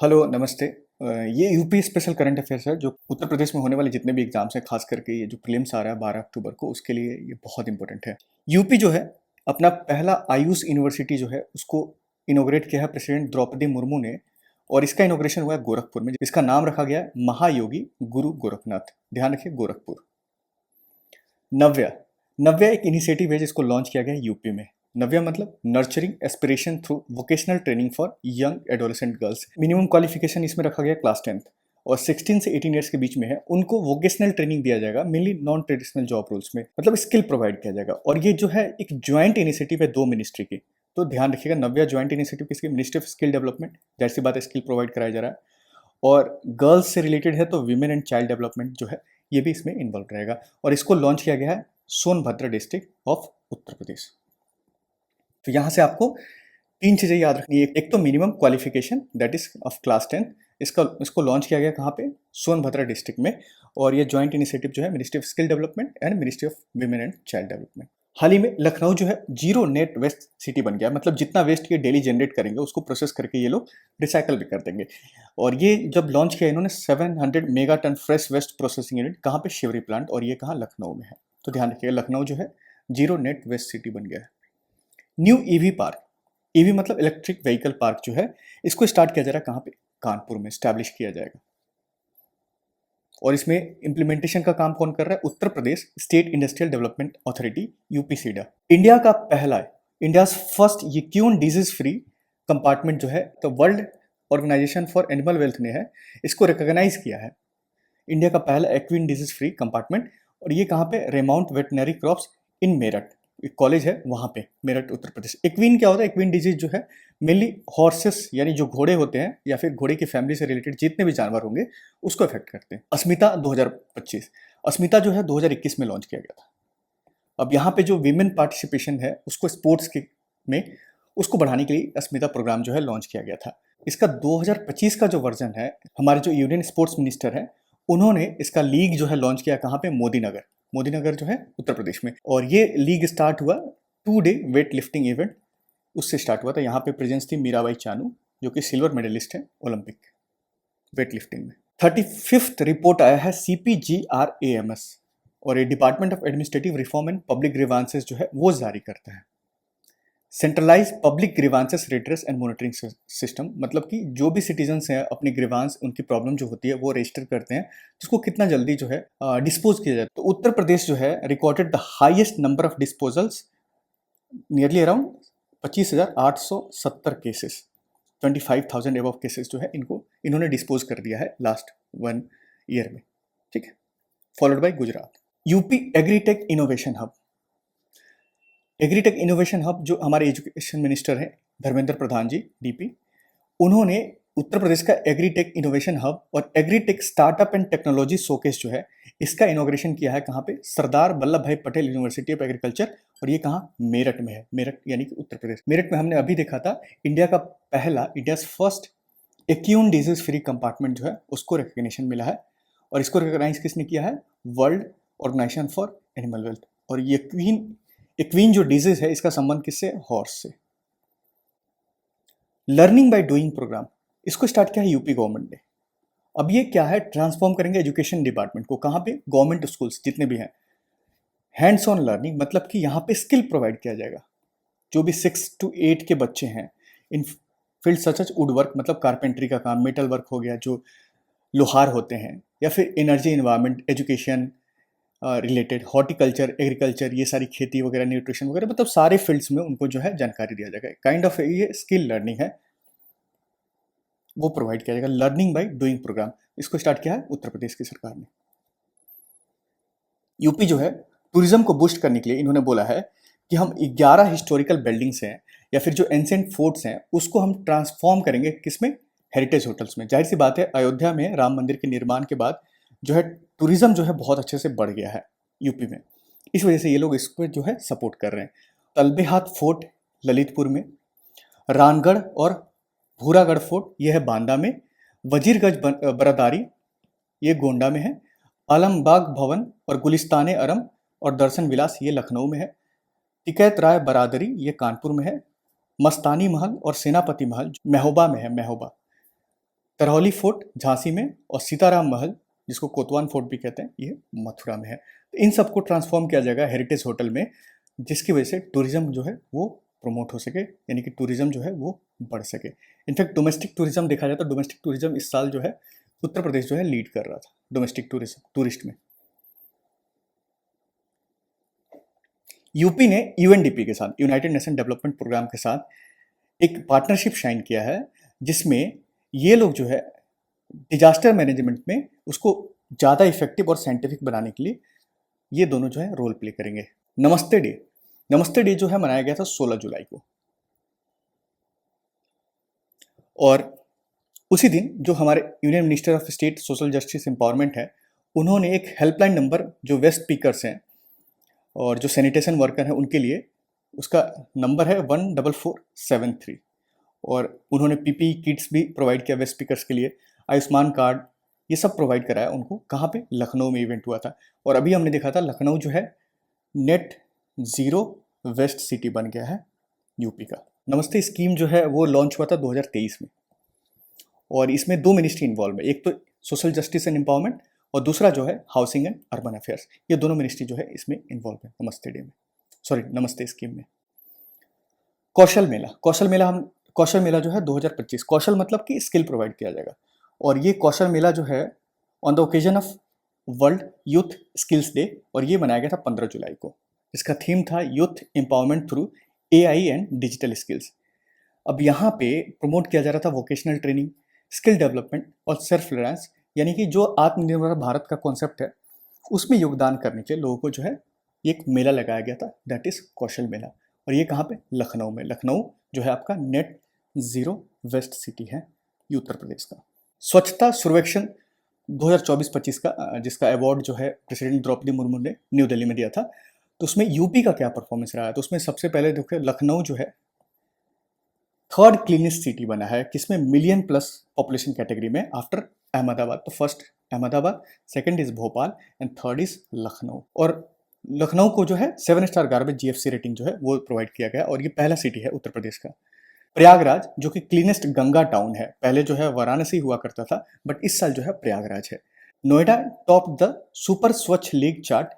Hello, नमस्ते। ये UP special current affairs है जो उत्तर प्रदेश में होने वाले जितने भी एग्जाम्स हैं, खास करके ये जो प्रीलिम्स आ रहा है 12 अक्टूबर को, उसके लिए ये बहुत इंपॉर्टेंट है। यूपी जो है अपना पहला आयुष यूनिवर्सिटी जो है उसको इनोग्रेट किया है प्रेसिडेंट द्रौपदी मुर्मू ने। और इसका इनोग्रेशन हुआ है गोरखपुर में। इसका नाम रखा गया है महायोगी गुरु गोरखनाथ। ध्यान रखिए, गोरखपुर। नव्या नव्या एक इनिशिएटिव है जिसको लॉन्च किया गया है यूपी में। नव्या मतलब nurturing aspiration through vocational training for young adolescent girls. Minimum qualification इसमें रखा गया क्लास 10th और 16 से 18 ईयर्स के बीच में है उनको वोकेशनल ट्रेनिंग दिया जाएगा, mainly non traditional job roles में, मतलब स्किल प्रोवाइड किया जाएगा। और ये जो है एक ज्वाइंट इनिशिएटिव है दो मिनिस्ट्री की। तो ध्यान रखिएगा, नव्या ज्वाइंट इनिशिएटिव किसकी? Ministry of skill development. जाहिर सी बात है, स्किल प्रोवाइड कराया जा रहा है। और गर्ल्स से रिलेटेड है तो वीमेन एंड चाइल्ड डेवलपमेंट जो है ये भी इसमें इन्वॉल्व रहेगा। और इसको लॉन्च किया गया है सोनभद्र डिस्ट्रिक्ट ऑफ उत्तर प्रदेश। तो यहाँ से आपको तीन चीज़ें याद रखनी है। एक तो minimum qualification that is of class 10। इसको लॉन्च किया गया कहाँ पे? सोनभद्र डिस्ट्रिक्ट में। और ये जॉइंट इनिशिएटिव जो है ministry of skill development and ministry of women and child development. हाल ही में लखनऊ जो है जीरो नेट वेस्ट सिटी बन गया। मतलब जितना वेस्ट ये डेली जनरेट करेंगे उसको प्रोसेस करके ये लोग रिसाइकल भी कर देंगे। और ये जब लॉन्च किया इन्होंने 700 mega ton fresh waste processing unit, कहाँ पे? शिवरी प्लांट। और ये कहाँ? लखनऊ में है। तो ध्यान रखिएगा, लखनऊ जो है जीरो नेट वेस्ट सिटी बन गया है। न्यू ईवी पार्क, ईवी मतलब इलेक्ट्रिक व्हीकल पार्क जो है इसको स्टार्ट किया जा रहा है कहाँ पे? कानपुर में स्टैब्लिश किया जाएगा। और इसमें इंप्लीमेंटेशन का काम कौन कर रहा है? Uttar Pradesh state industrial development authority, UPSIDA. India का पहला, India first equine disease free compartment जो है तो world organisation for animal wealth ने है इसको रिकॉग्नाइज किया है। इंडिया का पहला एक्विन डिजीज फ्री कंपार्टमेंट। और ये कहाँ पे? रेमाउंट वेटनरी क्रॉप्स इन मेरठ, एक कॉलेज है वहाँ पे, मेरठ उत्तर प्रदेश। एक्विन क्या होता है? एक्विन डिजीज जो है मेनली हॉर्सेस यानी जो घोड़े होते हैं या फिर घोड़े की फैमिली से रिलेटेड जितने भी जानवर होंगे उसको इफेक्ट करते हैं। अस्मिता 2025, अस्मिता जो है 2021 में लॉन्च किया गया था। अब यहाँ पे जो विमेन पार्टिसिपेशन है उसको स्पोर्ट्स के में उसको बढ़ाने के लिए अस्मिता प्रोग्राम जो है लॉन्च किया गया था। इसका 2025 का जो वर्जन है, हमारे जो यूनियन स्पोर्ट्स मिनिस्टर हैं उन्होंने इसका लीग जो है लॉन्च किया कहाँ पे? मोदीनगर। मोदीनगर जो है उत्तर प्रदेश में। और ये लीग स्टार्ट हुआ 2 डे वेट लिफ्टिंग इवेंट, उससे स्टार्ट हुआ था। यहाँ पे प्रेजेंस थी मीराबाई चानू जो कि सिल्वर मेडलिस्ट है ओलंपिक वेट लिफ्टिंग में। 35th रिपोर्ट आया है CPGRAMS और ये department of administrative reform and public grievances जो है वो जारी करता है। Centralise public grievances redress and monitoring system, मतलब कि जो भी सिटीजन्स हैं अपनी ग्रीवांस, उनकी प्रॉब्लम जो होती है वो रजिस्टर करते हैं, जिसको कितना जल्दी जो है डिस्पोज किया जाए। तो उत्तर प्रदेश जो है recorded the highest number of disposals, nearly around 25,870 cases, 25,000 above cases जो है इन्होंने डिस्पोज कर दिया है लास्ट 1 ईयर में। ठीक है, followed by Gujarat. UP agritech innovation hub. Agritech innovation hub जो हमारे एजुकेशन मिनिस्टर हैं धर्मेंद्र प्रधान जी, डीपी, उन्होंने उत्तर प्रदेश का एग्रीटेक इनोवेशन हब और agritech startup and technology showcase जो है इसका इनोग्रेशन किया है कहाँ पे? सरदार वल्लभ भाई पटेल यूनिवर्सिटी ऑफ एग्रीकल्चर। और ये कहाँ? मेरठ में है। मेरठ यानी कि उत्तर प्रदेश। मेरठ में हमने अभी देखा था इंडिया का पहला, India first equine disease free compartment जो है उसको रिकग्निशन मिला है। और इसको रिकॉग्नाइज किसने किया है? World organisation for animal Wealth. और ये एक्वीन जो डिजीज है इसका संबंध किससे? हॉर्स से। लर्निंग बाय डूइंग प्रोग्राम, इसको स्टार्ट किया है यूपी गवर्नमेंट ने। अब ये क्या है? ट्रांसफॉर्म करेंगे एजुकेशन डिपार्टमेंट को। कहाँ पे? गवर्नमेंट स्कूल्स जितने भी हैं। हैंड्स ऑन लर्निंग मतलब कि यहाँ पे स्किल प्रोवाइड किया जाएगा। जो भी 6 to 8 के बच्चे हैं in field such as wood work, मतलब कारपेंट्री का काम, मेटल वर्क हो गया, जो लोहार होते हैं, या फिर energy environment education related, horticulture, agriculture, ये सारी खेती वगैरह, न्यूट्रिशन वगैरह, मतलब सारे फील्ड्स में उनको जो है जानकारी दिया जाएगा। काइंड ऑफ ये स्किल लर्निंग है, वो प्रोवाइड किया जाएगा। लर्निंग बाय डूइंग प्रोग्राम इसको स्टार्ट किया है उत्तर प्रदेश की सरकार ने। यूपी जो है टूरिज्म को बूस्ट करने के लिए इन्होंने बोला है कि हम 11 हिस्टोरिकल बिल्डिंग्स हैं या फिर जो एंशिएंट फोर्ट्स हैं उसको हम ट्रांसफॉर्म करेंगे किसमें? हेरिटेज होटल्स में। जाहिर सी बात है, अयोध्या में राम मंदिर के निर्माण के बाद जो है टूरिज्म जो है बहुत अच्छे से बढ़ गया है यूपी में। इस वजह से ये लोग इसको जो है सपोर्ट कर रहे हैं। तलबेहात फोर्ट ललितपुर में, रानगढ़ और भूरागढ़ फोर्ट ये है बांदा में, वजीरगंज बरादारी ये गोंडा में है, आलमबाग भवन और गुलिस्तान अरम और दर्शन विलास ये लखनऊ में है, टिकैत राय बरादरी ये कानपुर में है, मस्तानी महल और सेनापति महल महोबा में है, महोबा। तरहौली फोर्ट झांसी में और सीताराम महल जिसको कोतवाल फोर्ट भी कहते हैं ये मथुरा में है। तो इन सबको ट्रांसफॉर्म किया जाएगा हेरिटेज होटल में, जिसकी वजह से टूरिज्म जो है वो प्रमोट हो सके, यानी कि टूरिज्म जो है वो बढ़ सके। इनफैक्ट डोमेस्टिक टूरिज्म देखा जाए तो डोमेस्टिक टूरिज्म इस साल जो है उत्तर प्रदेश जो है लीड कर रहा था डोमेस्टिक टूरिस्ट में। यूपी ने यूएनडीपी के साथ, यूनाइटेड नेशन डेवलपमेंट प्रोग्राम के साथ एक पार्टनरशिप साइन किया है, जिसमें ये लोग जो है डिजास्टर मैनेजमेंट में उसको ज़्यादा इफेक्टिव और साइंटिफिक बनाने के लिए ये दोनों जो है रोल प्ले करेंगे। नमस्ते डे जो है मनाया गया था 16 जुलाई को, और उसी दिन जो हमारे union minister of state social justice empowerment है, उन्होंने एक हेल्पलाइन नंबर जो वेस्ट स्पीकर्स हैं और जो सैनिटेशन वर्कर हैं उनके लिए, उसका नंबर है 14473, और उन्होंने पीपी किट्स भी प्रोवाइड किया वेस्ट स्पीकर्स के लिए, आयुष्मान कार्ड ये सब प्रोवाइड कराया उनको। कहाँ पे? लखनऊ में इवेंट हुआ था। और अभी हमने देखा था लखनऊ जो है नेट ज़ीरो वेस्ट सिटी बन गया है यूपी का। नमस्ते स्कीम जो है वो लॉन्च हुआ था 2023 में, और इसमें 2 मिनिस्ट्री इन्वॉल्व है, एक तो सोशल जस्टिस एंड एम्पावरमेंट और दूसरा जो है हाउसिंग एंड अर्बन अफेयर्स। ये दोनों मिनिस्ट्री जो है इसमें इन्वॉल्व है नमस्ते स्कीम में। कौशल मेला जो है 2025, कौशल मतलब कि स्किल प्रोवाइड किया जाएगा, और ये कौशल मेला जो है on the occasion of world youth skills day, और ये मनाया गया था 15 जुलाई को। इसका थीम था youth empowerment through AI and digital skills. अब यहाँ पे प्रमोट किया जा रहा था वोकेशनल ट्रेनिंग, स्किल डेवलपमेंट और सेल्फ रिलायंस, यानी कि जो आत्मनिर्भर भारत का कॉन्सेप्ट है उसमें योगदान करने के लिए लोगों को जो है एक मेला लगाया गया था, दैट इज कौशल मेला। और ये कहाँ पे? लखनऊ में। लखनऊ जो है आपका नेट ज़ीरो वेस्ट सिटी है ये उत्तर प्रदेश का। स्वच्छता सर्वेक्षण 2024-25 का जिसका अवार्ड जो है प्रेसिडेंट द्रौपदी मुर्मू ने न्यू दिल्ली में दिया था, तो उसमें यूपी का क्या परफॉर्मेंस रहा है? तो उसमें सबसे पहले देखो लखनऊ जो है थर्ड क्लीनेस्ट सिटी बना है, किसमें? मिलियन प्लस पॉपुलेशन कैटेगरी में, आफ्टर अहमदाबाद। तो first Ahmedabad, second is Bhopal and third is Lucknow. और लखनऊ को जो है 7 स्टार गार्बेज जीएफसी रेटिंग जो है वो प्रोवाइड किया गया, और ये पहला सिटी है उत्तर प्रदेश का। प्रयागराज जो कि क्लीनेस्ट गंगा टाउन है, पहले जो है वाराणसी हुआ करता था बट इस साल जो है प्रयागराज है। नोएडा टॉप द सुपर स्वच्छ league chart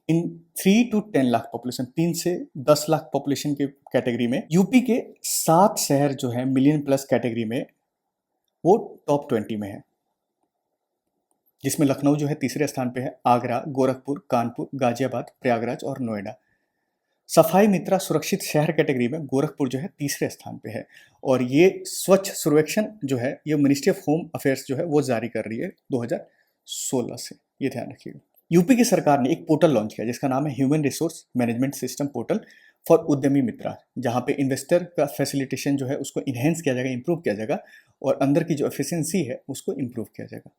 in 3 to 10 lakh population, 3 से 10 लाख पॉपुलेशन के कैटेगरी में। यूपी के 7 शहर जो है मिलियन प्लस कैटेगरी में वो टॉप 20 में है, जिसमें लखनऊ जो है तीसरे स्थान पे है, आगरा, गोरखपुर, कानपुर, गाजियाबाद, प्रयागराज और नोएडा। सफाई मित्रा सुरक्षित शहर कैटेगरी में गोरखपुर जो है तीसरे स्थान पे है, और ये स्वच्छ सर्वेक्षण जो है ये मिनिस्ट्री ऑफ होम अफेयर्स जो है वो जारी कर रही है 2016 से, ये ध्यान रखिएगा। यूपी की सरकार ने एक पोर्टल लॉन्च किया जिसका नाम है human resource management system portal for उद्यमी मित्रा, जहाँ पे इन्वेस्टर का फैसिलिटेशन जो है उसको इन्हेंस किया जाएगा, इंप्रूव किया जाएगा, और अंदर की जो एफिशिएंसी है उसको इंप्रूव किया जाएगा।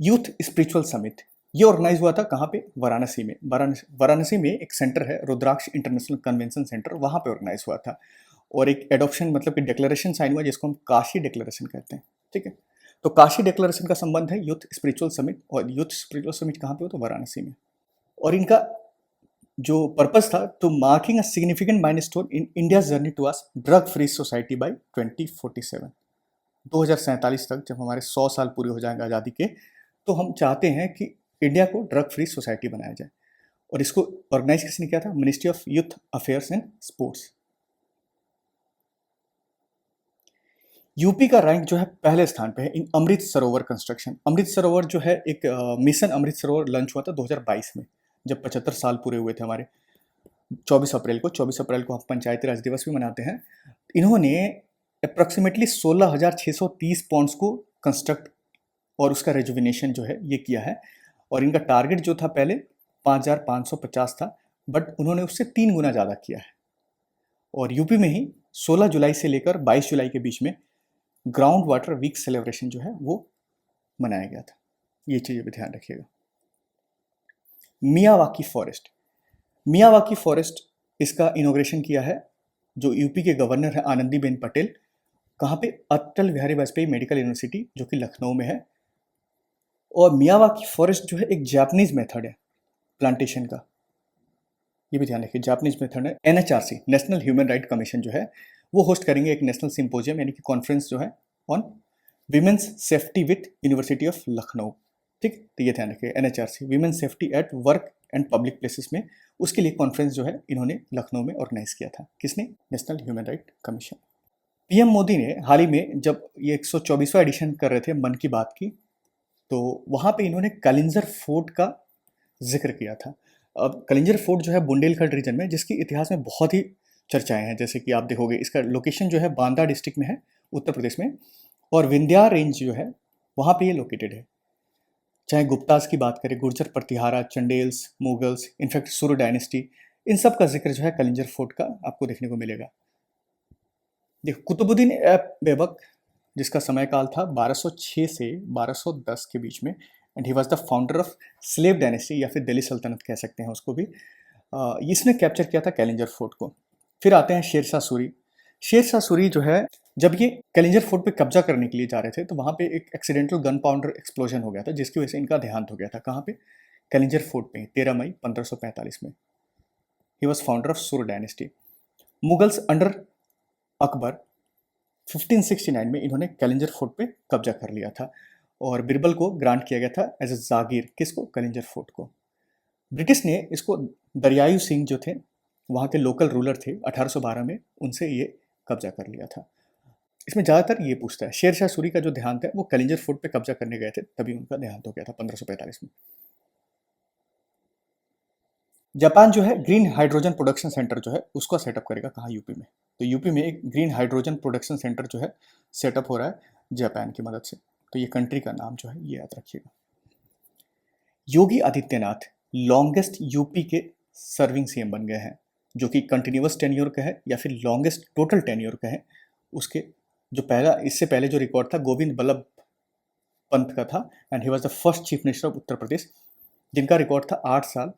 यूथ स्पिरिचुअल समिट ये ऑर्गेनाइज हुआ था कहाँ पे? वाराणसी में। वाराणसी में एक सेंटर है रुद्राक्ष इंटरनेशनल कन्वेंशन सेंटर, वहाँ पे ऑर्गेनाइज हुआ था, और एक एडॉप्शन मतलब कि डिक्लेरेशन साइन हुआ जिसको हम काशी डिक्लेरेशन कहते हैं, ठीक है। तो काशी डिक्लेरेशन का संबंध है यूथ स्पिरिचुअल समिट, और यूथ स्पिरिचुअल समिट कहाँ पे हो? तो वाराणसी में। और इनका जो पर्पस था to marking a significant milestone in India journey to us drug free society by 2047, 2047 तक जब हमारे 100 साल पूरे हो जाएंगे आज़ादी के, तो हम चाहते हैं कि इंडिया को ड्रग फ्री सोसाइटी बनाया जाए। और इसको ऑर्गेनाइज किसने किया था? Ministry of youth affairs and sports. UP का रैंक जो है पहले स्थान पे है इन अमृत सरोवर कंस्ट्रक्शन। अमृत सरोवर जो है एक मिशन अमृत सरोवर लॉन्च हुआ था 2022 में, जब 75 साल पूरे हुए थे हमारे। 24 अप्रैल को हम पंचायती राज दिवस भी मनाते हैं। इन्होंने अप्रॉक्सीमेटली 16,630 पॉन्ड्स को कंस्ट्रक्ट और उसका रेजुविनेशन जो है ये किया है, और इनका टारगेट जो था पहले 5,550 था, बट उन्होंने उससे 3 गुना ज़्यादा किया है। और यूपी में ही 16 जुलाई से लेकर 22 जुलाई के बीच में ग्राउंड वाटर वीक सेलिब्रेशन जो है वो मनाया गया था, ये चीज़ भी ध्यान रखिएगा। मियावाकी फॉरेस्ट इसका इनोग्रेशन किया है जो यूपी के गवर्नर है आनंदीबेन पटेल। कहाँ पे? अटल बिहारी वाजपेयी मेडिकल यूनिवर्सिटी जो कि लखनऊ में है। और मियावाकी फॉरेस्ट जो है एक जापानीज मेथड है प्लांटेशन का, ये भी ध्यान रखिए, जापानीज मेथड है। NHRC national human right commission जो है वो होस्ट करेंगे एक नेशनल सिंपोजियम यानी कि कॉन्फ्रेंस जो है on women's safety with university of Lucknow, ठीक, तो ये ध्यान रखिए, NHRC, women safety at work and public places में, उसके लिए कॉन्फ्रेंस जो है इन्होंने लखनऊ में ऑर्गेनाइज किया था। किसने? National human right commission. PM Modi ने हाल ही में जब ये 124वां एडिशन कर रहे थे मन की बात की, तो वहाँ पे इन्होंने कलिंजर फोर्ट का जिक्र किया था। अब कलिंजर फोर्ट जो है बुंदेलखंड रीजन में, जिसकी इतिहास में बहुत ही चर्चाएं हैं, जैसे कि आप देखोगे इसका लोकेशन जो है बांदा डिस्ट्रिक्ट में है, उत्तर प्रदेश में, और विंध्या रेंज जो है वहाँ पे ये लोकेटेड है। चाहे गुप्तास की बात करें, गुर्जर प्रतिहारा, चंडेल्स, मुगल्स, इनफैक्ट सूर्य डायनेस्टी, इन सब का जिक्र जो है कलिंजर फोर्ट का आपको देखने को मिलेगा। देखो, कुतुबुद्दीन ऐबक, जिसका समय काल था 1206 से 1210 के बीच में, and he was the founder of slave dynasty, या फिर दिल्ली सल्तनत कह सकते हैं उसको भी। इसने कैप्चर किया था कैलेंजर फोर्ट को। फिर आते हैं शेरशाह सूरी। शेरशाह सूरी जो है, जब ये कैलेंजर फोर्ट पे कब्जा करने के लिए जा रहे थे, तो वहाँ पे एक एक्सीडेंटल गन पाउडर एक्सप्लोजन हो गया था, जिसकी वजह से इनका देहांत हो गया था। कहाँ पे? कैलेंजर फोर्ट पे, 13 मई 1545 में। ही वॉज फाउंडर ऑफ सूर डायनेस्टी। मुगल्स अंडर अकबर 1569 में इन्होंने कैलेंजर फोर्ट पे कब्जा कर लिया था, और बिरबल को ग्रांट किया गया था एज ए जागीर। किसको? कैलेंजर फोर्ट को। ब्रिटिश ने इसको दरियायू सिंह जो थे, वहाँ के लोकल रूलर थे, 1812 में उनसे ये कब्जा कर लिया था। इसमें ज़्यादातर ये पूछता है, शेरशाह सूरी का जो देहांत है वो कैलेंजर फोर्ट पे कब्जा करने गए थे, तभी उनका देहांत हो गया था 1545 में। जापान जो है ग्रीन हाइड्रोजन प्रोडक्शन सेंटर जो है उसको सेटअप करेगा। कहाँ? यूपी में। तो यूपी में एक ग्रीन हाइड्रोजन प्रोडक्शन सेंटर जो है सेटअप हो रहा है जापान की मदद से। तो ये कंट्री का नाम जो है ये याद रखिएगा। योगी आदित्यनाथ लॉन्गेस्ट यूपी के सर्विंग सीएम बन गए हैं, जो कि कंटिन्यूअस टेन्योर का है या फिर लॉन्गेस्ट टोटल टेन्योर का है। उसके जो पहला, इससे पहले जो रिकॉर्ड था गोविंद बल्लभ पंत का था, and he was the first chief minister of Uttar Pradesh, जिनका रिकॉर्ड था 8 साल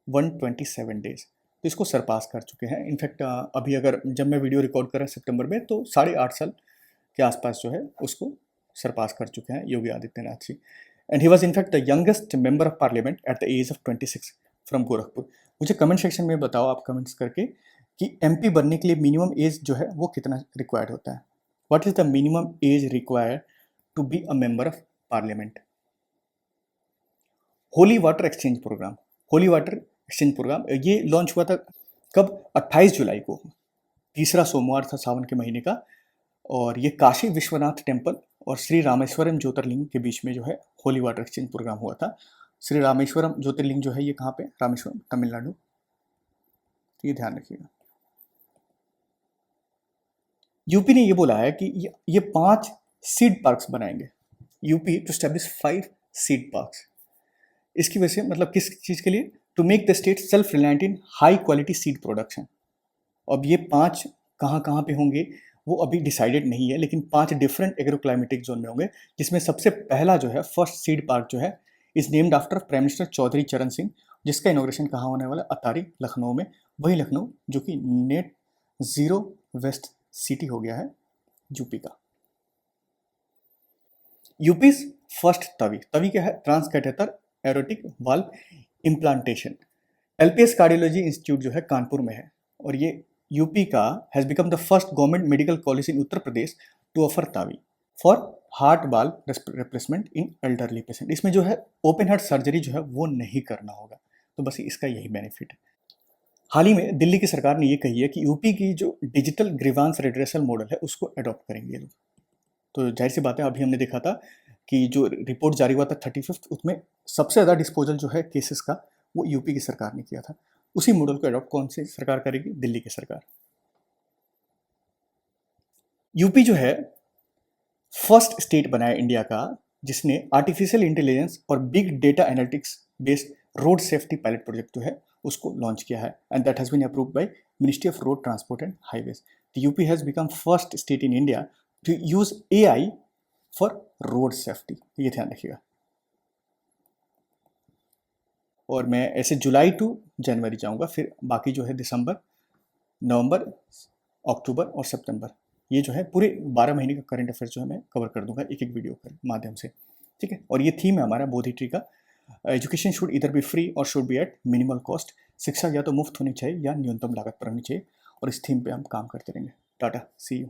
127 डेज। तो इसको सरपास कर चुके हैं। इनफैक्ट अभी अगर जब मैं वीडियो रिकॉर्ड कर रहा सितंबर में, तो 8.5 साल के आसपास जो है उसको सरपास कर चुके हैं Yogi Adityanath ji. And he was in fact the youngest member of parliament at the age of 26 from Gorakhpur. मुझे कमेंट सेक्शन में बताओ आप कमेंट्स करके कि एमपी बनने के लिए मिनिमम एज जो है वो कितना रिक्वायर्ड होता है। What is the minimum age required to be a member of Parliament? Holy water exchange program, holy water exchange program ये लॉन्च हुआ था कब? 28 जुलाई को, तीसरा सोमवार था सावन के महीने का, और ये काशी विश्वनाथ टेम्पल और श्री रामेश्वरम ज्योतिर्लिंग के बीच में जो है होली वाटर एक्सचेंज प्रोग्राम हुआ था। श्री रामेश्वरम ज्योतिर्लिंग जो है ये कहाँ पे? रामेश्वरम, तमिलनाडु। तो ये ध्यान रखिएगा। यूपी ने ये बोला है कि ये 5 सीड पार्क्स बनाएंगे। UP to establish 5 seed parks. इसकी वजह से मतलब किस चीज़ के लिए? To make the state self reliant in high quality seed production. अब ये 5 कहाँ कहाँ पे होंगे वो अभी डिसाइडेड नहीं है, लेकिन 5 डिफरेंट एग्रो क्लाइमेटिक जोन में होंगे, जिसमें सबसे पहला जो है फर्स्ट सीड पार्क जो है is named after prime minister Chaudhary Charan Singh, जिसका इनोग्रेशन कहाँ होने वाला है? अतारी, लखनऊ में। वही लखनऊ जो कि नेट जीरो वेस्ट सिटी हो गया है यूपी का। यूपी फर्स्ट तवी, तवी क्या है? Transcatheter aortic valve implantation. LPS cardiology institute जो है कानपुर में है, और ये यूपी का has become the first government medical college in Uttar Pradesh to offer TAVI for heart valve replacement in elderly patient. इसमें जो है ओपन हार्ट सर्जरी जो है वो नहीं करना होगा, तो बस इसका यही बेनिफिट है। हाल ही में दिल्ली की सरकार ने ये कही है कि यूपी की जो डिजिटल ग्रीवांस रिड्रेसल मॉडल है उसको अडॉप्ट करेंगे ये लोग। तो जाहिर सी बात है, अभी हमने देखा था कि जो रिपोर्ट जारी हुआ था 35th, उसमें सबसे ज़्यादा डिस्पोजल जो है केसेस का वो यूपी की सरकार ने किया था। उसी मॉडल को अडॉप्ट कौन सी सरकार करेगी? दिल्ली की सरकार। यूपी जो है फर्स्ट स्टेट बना है इंडिया का जिसने आर्टिफिशियल इंटेलिजेंस और big data analytics based road safety pilot project जो है उसको लॉन्च किया है, and that has been approved by ministry of road transport and highways. UP has become first state in India to use AI for road safety. ये ध्यान रखिएगा। और मैं ऐसे जुलाई टू जनवरी जाऊंगा, फिर बाकी जो है दिसंबर, नवंबर, अक्टूबर और सितंबर, ये जो है पूरे 12 महीने का करंट अफेयर जो है मैं कवर कर दूंगा एक एक वीडियो के माध्यम से, ठीक है। और ये थीम है हमारा बोधी ट्री का, education should either be free और should be at minimal cost. शिक्षा या तो मुफ्त होनी चाहिए या न्यूनतम लागत पर होनी चाहिए, और इस थीम पे हम काम करते रहेंगे। टाटा, सी यू।